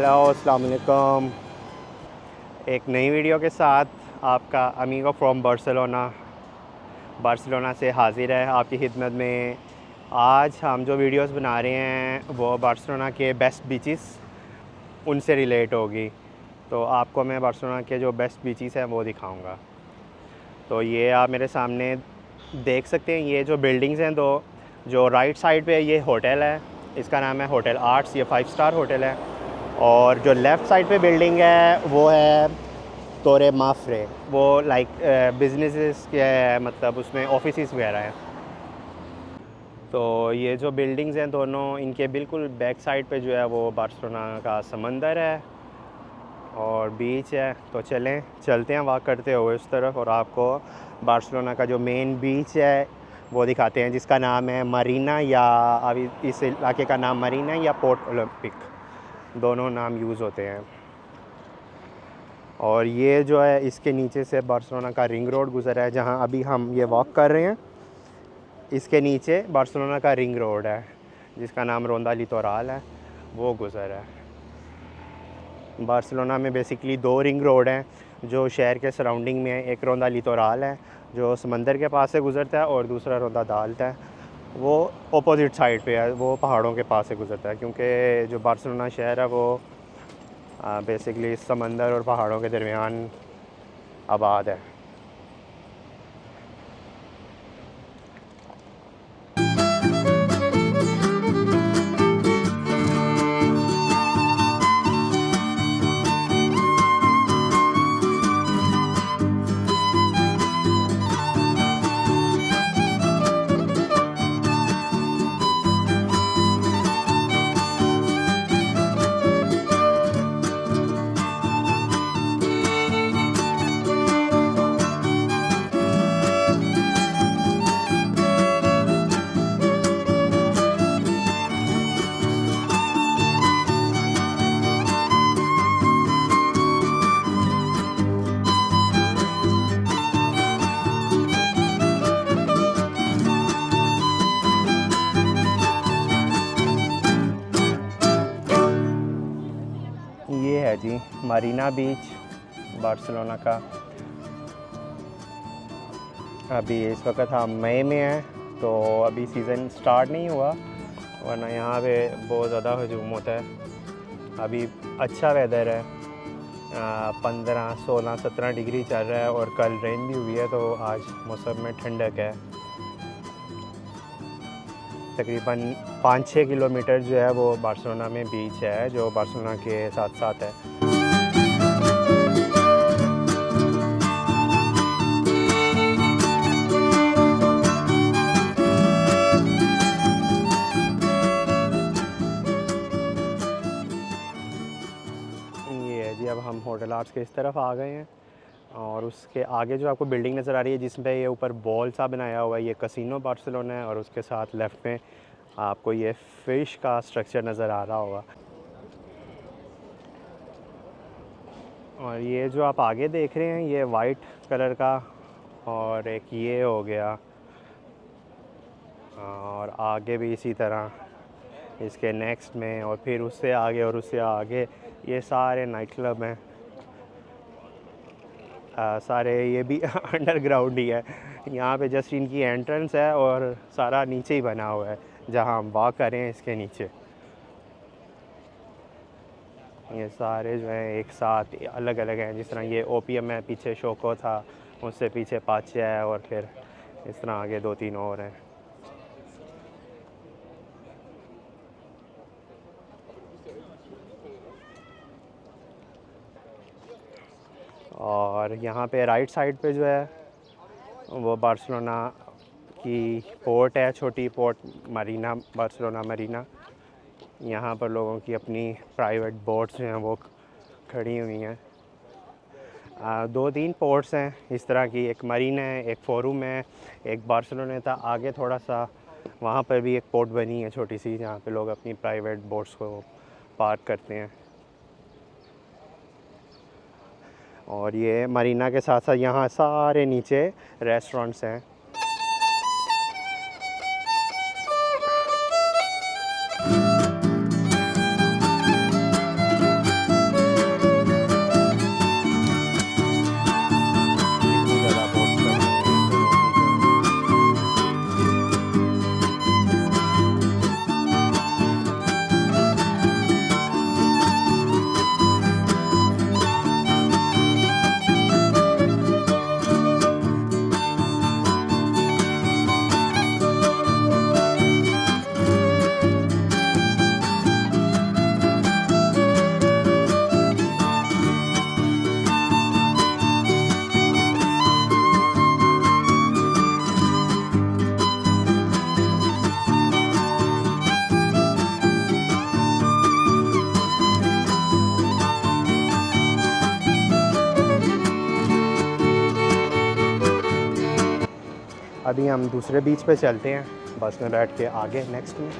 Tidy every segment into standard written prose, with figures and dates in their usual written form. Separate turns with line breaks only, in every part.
Hello अस्सलाम वालेकुम। एक नई वीडियो के साथ आपका अमीगो फ्रॉम बार्सिलोना से हाज़िर है आपकी खिदमत में। आज हम जो वीडियोस बना रहे हैं वो बार्सिलोना के बेस्ट बीचेस उनसे रिलेट होगी। तो आपको मैं बार्सिलोना के जो बेस्ट बीचेस हैं वो दिखाऊंगा। तो ये आप मेरे सामने देख सकते हैं, ये जो बिल्डिंग्स हैं दो, जो राइट साइड पे ये होटल है, इसका नाम है होटल आर्ट्स, ये 5 स्टार होटल है। और जो लेफ़्ट साइड पे बिल्डिंग है वो है तोरे माफ्रे, वो लाइक बिजनेसेस के है, मतलब उसमें ऑफिसेस वगैरह हैं। तो ये जो बिल्डिंग्स हैं दोनों, इनके बिल्कुल बैक साइड पे जो है वो बार्सिलोना का समंदर है और बीच है। तो चलते हैं वॉक करते हुए उस तरफ और आपको बार्सिलोना का जो मेन बीच है वो दिखाते हैं, जिसका नाम है मरीना, या अभी इस इलाके का नाम मरीना या पोर्ट ओलंपिक, दोनों नाम यूज़ होते हैं। और ये जो है इसके नीचे से बार्सिलोना का रिंग रोड गुज़रा है, जहाँ अभी हम ये वॉक कर रहे हैं। इसके नीचे बार्सिलोना का रिंग रोड है जिसका नाम रोंदा लिटोरल है, वो गुज़र है। बार्सिलोना में बेसिकली 2 रिंग रोड हैं जो शहर के सराउंडिंग में है। एक रोंदा लिटोरल है जो समंदर के पास से गुज़रता है और दूसरा रोंदा दाल्ट है, वो अपोजिट साइड पे है, वो पहाड़ों के पास से गुज़रता है, क्योंकि जो बार्सिलोना शहर है वो बेसिकली समंदर और पहाड़ों के दरमियान आबाद है। ये है जी मरीना बीच बार्सिलोना का। अभी इस वक्त हम मई में हैं, तो अभी सीज़न स्टार्ट नहीं हुआ, वरना यहाँ पे बहुत ज़्यादा हजूम होता है। अभी अच्छा वेदर है, 15, 16, 17 डिग्री चल रहा है और कल रेन भी हुई है, तो आज मौसम में ठंडक है। तकरीबन 5-6 किलोमीटर जो है वो बार्सिलोना में बीच है, जो बार्सिलोना के साथ साथ है। ये है जी, अब हम होटल आर्ट्स के इस तरफ आ गए हैं और उसके आगे जो आपको बिल्डिंग नज़र आ रही है जिसमें ये ऊपर बॉल सा बनाया हुआ है, ये कसिनो बार्सिलोना है। और उसके साथ लेफ़्ट में आपको ये फ़िश का स्ट्रक्चर नज़र आ रहा होगा। और ये जो आप आगे देख रहे हैं ये वाइट कलर का, और एक ये हो गया, और आगे भी इसी तरह इसके नेक्स्ट में, और फिर उससे आगे और उससे आगे ये सारे नाइट क्लब हैं। सारे ये भी अंडरग्राउंड ही है। यहाँ पे जस्ट इनकी एंट्रेंस है और सारा नीचे ही बना हुआ है, जहाँ हम वॉक कर रहे हैं इसके नीचे। ये सारे जो हैं एक साथ अलग अलग हैं, जिस तरह ये ओपीएम है, पीछे शोको था, उससे पीछे पाचे है, और फिर इस तरह आगे 2-3 और हैं। और यहाँ पे राइट साइड पे जो है वो बार्सिलोना की पोर्ट है, छोटी पोर्ट मरीना, बार्सिलोना मरीना। यहाँ पर लोगों की अपनी प्राइवेट बोट्स जो हैं वो खड़ी हुई हैं। 2-3 पोर्ट्स हैं इस तरह की, एक मरीना है, एक फोरूम है, एक बार्सिलोना था आगे थोड़ा सा, वहाँ पर भी एक पोर्ट बनी है छोटी सी, जहाँ पे लोग अपनी प्राइवेट बोट्स को पार्क करते हैं। और ये मरीना के साथ साथ यहाँ सारे नीचे रेस्टोरेंट्स हैं। अभी हम दूसरे बीच पे चलते हैं बस में बैठ के आगे नेक्स्ट में।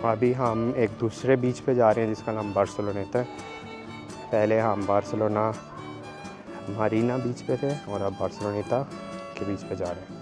अभी हम एक दूसरे बीच पे जा रहे हैं जिसका नाम बार्सिलोनेटा है। पहले हम बार्सिलोना मरीना बीच पे थे और अब बार्सिलोनेटा के बीच पे जा रहे हैं।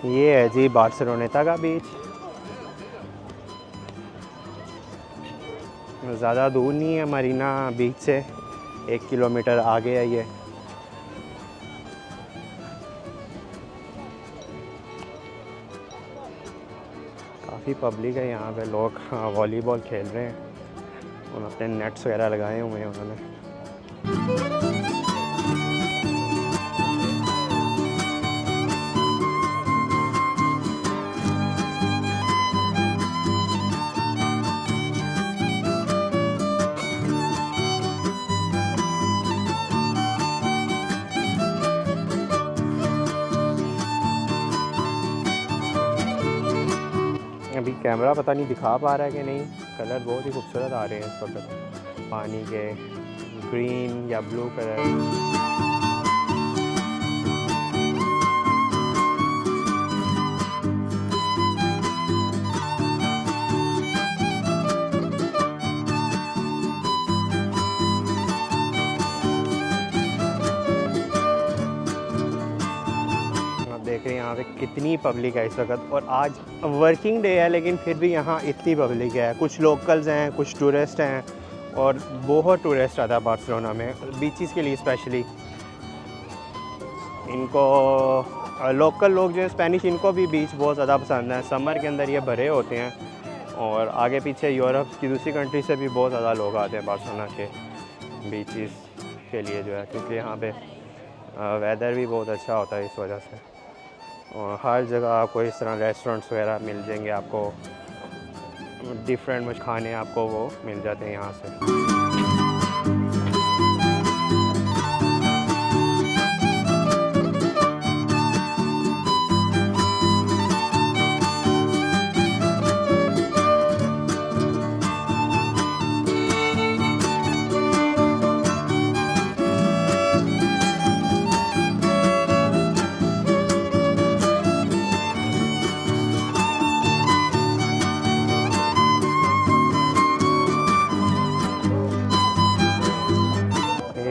ये है जी बार्सिलोनेटा का बीच। ज़्यादा दूर नहीं है मरीना बीच से, 1 किलोमीटर आगे है ये। काफ़ी पब्लिक है यहाँ पे, लोग वॉलीबॉल खेल रहे हैं और अपने नेट्स वगैरह लगाए हुए हैं उन्होंने। अभी कैमरा पता नहीं दिखा पा रहा है कि नहीं, कलर बहुत ही खूबसूरत आ रहे हैं इस वक्त पानी के, ग्रीन या ब्लू कलर। देख रहे हैं यहाँ पे कितनी पब्लिक है इस वक्त, और आज वर्किंग डे है लेकिन फिर भी यहाँ इतनी पब्लिक है। कुछ लोकल्स हैं, कुछ टूरिस्ट हैं, और बहुत टूरिस्ट आता है बार्सिलोना में बीचेस के लिए स्पेशली। इनको लोकल लोग जो हैं स्पेनिश, इनको भी बीच बहुत ज़्यादा पसंद है। समर के अंदर ये भरे होते हैं, और आगे पीछे यूरोप की दूसरी कंट्री से भी बहुत ज़्यादा लोग आते हैं बार्सिलोना के बीचेस के लिए जो है, क्योंकि यहाँ पे वेदर भी बहुत अच्छा होता है इस वजह से। और हर जगह आपको इस तरह रेस्टोरेंट्स वगैरह मिल जाएंगे, आपको डिफरेंट कुछ खाने आपको वो मिल जाते हैं यहाँ से।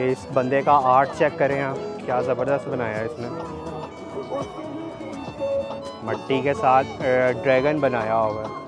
इस बंदे का आर्ट चेक करें आप, क्या ज़बरदस्त बनाया है इसने। मट्टी के साथ ड्रैगन बनाया हुआ है।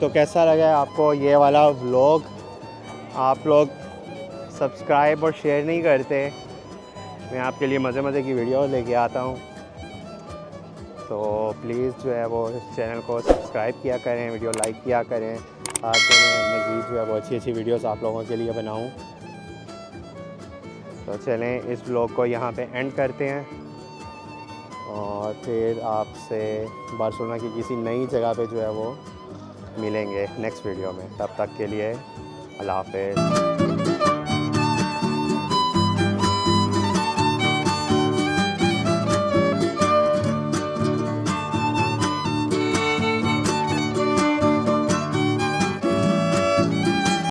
तो कैसा लगा है आपको ये वाला व्लॉग? आप लोग सब्सक्राइब और शेयर नहीं करते। मैं आपके लिए मज़े मज़े की वीडियो लेके आता हूँ, तो प्लीज़ जो है वो इस चैनल को सब्सक्राइब किया करें, वीडियो लाइक किया करें, ताकि मैं मज़ीद जो है वो अच्छी अच्छी वीडियोस आप लोगों के लिए बनाऊँ। तो चलें इस व्लॉग को यहाँ पे एंड करते हैं और फिर आपसे बार्सिलोना की किसी नई जगह पे जो है वो मिलेंगे नेक्स्ट वीडियो में। तब तक के लिए अल्लाह हाफ़िज़।